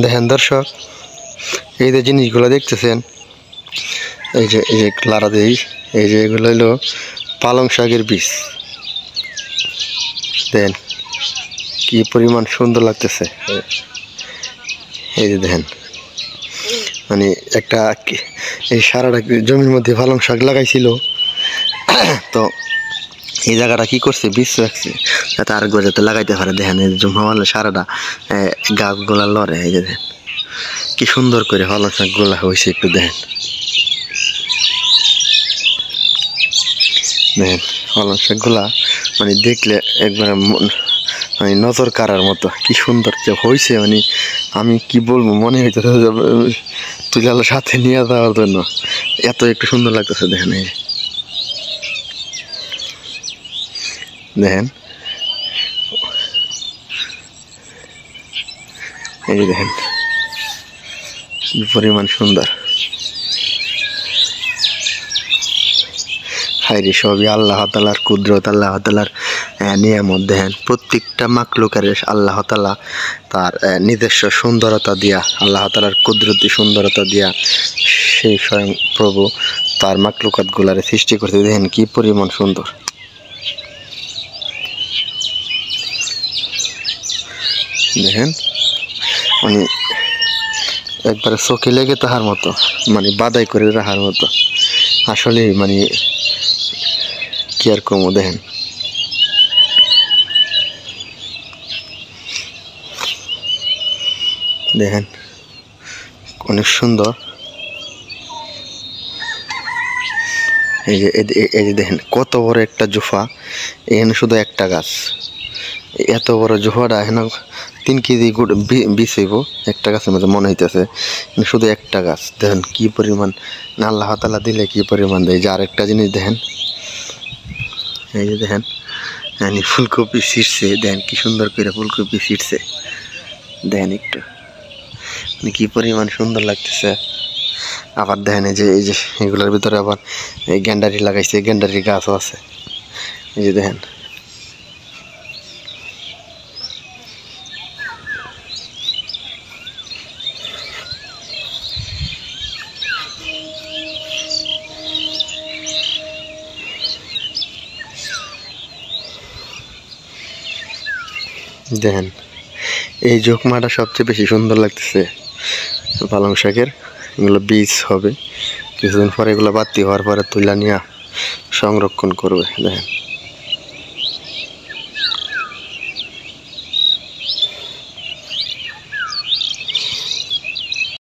দেখেন দর্শক, এই যে জিনিসগুলো দেখতেছেন, এই যে লারা দেই, এই যে এগুলো হলো পালং শাকের বীজ। দেখেন কি পরিমাণ সুন্দর লাগতেছে। এই যে দেখেন, মানে একটা এই সারাটা জমির মধ্যে পালং শাক লাগাইছিল, তো এই জায়গাটা কি করছে, বীজ রাখছে যাতে আর যাতে লাগাইতে পারে। দেখেন এই জমা মারলে সারাটা গাছগুলা লড়ে। এই যে দেখেন কি সুন্দর করে পালং শাকগুলা হয়েছে, একটু দেখেন। দেখেন পালং শাকগুলা মানে দেখলে একবার মানে নজর কাড়ার মতো, কি সুন্দর যে হয়েছে। মানে আমি কি বলবো, মনে হইতে তুলে সাথে নিয়ে যাওয়ার জন্য, এত একটু সুন্দর লাগতেছে। দেখেন এই দেখেন, এই যে দেখেন কি পরিমাণ সুন্দর। হায়রে সবই আল্লাহ তাআলার কুদরত, আল্লাহ তাআলার নিয়ামত। দেখেন প্রত্যেকটা মাখলুকের আল্লাহ তাআলা তার নিজস্ব সুন্দরতা দিয়া, আল্লাহ তাআলার কুদরতি সুন্দরতা দিয়া সেই স্বয়ং প্রভু তার মাখলুকাত গুলারে সৃষ্টি করতে। দেখেন কি পরিমাণ সুন্দর। দেখেন মানে একবারে চোখে লেগে তাহার মতো, মানে বাদাই করে রাখার মতো। আসলে মানে কি আর কমো। দেখেন দেখেন অনেক সুন্দর। এই যে দেখেন কত বড় একটা জুফা, এখানে শুধু একটা গাছ। এত বড় জুফাটা এখানে 3 কেজি বীজ হইব একটা গাছের মধ্যে মনে হইতেছে, শুধু একটা গাছ। দেখেন কি পরিমাণ আল্লাহ তাআলা দিলে কি পরিমাণ দেয়। যে আরেকটা জিনিস দেখেন, এই যে দেখেন ফুলকপি ছিঁড়ছে। দেখেন কি সুন্দর করে ফুলকপি ছিঁড়ছে। দেখেন একটু কি পরিমাণ সুন্দর লাগতেছে। আবার দেখেন এই যে এগুলোর ভিতরে আবার এই গেন্ডারি লাগাইছে, গেন্ডারি গাছও আছে। এই যে দেখেন দেখেন এই জোকমাটা সবচেয়ে বেশি সুন্দর লাগতেছে পালং শাকের। এগুলো বীজ হবে, কিছুদিন পরে এগুলো বাতি হওয়ার পরে তুলে নিয়ে সংরক্ষণ করবে। দেখেন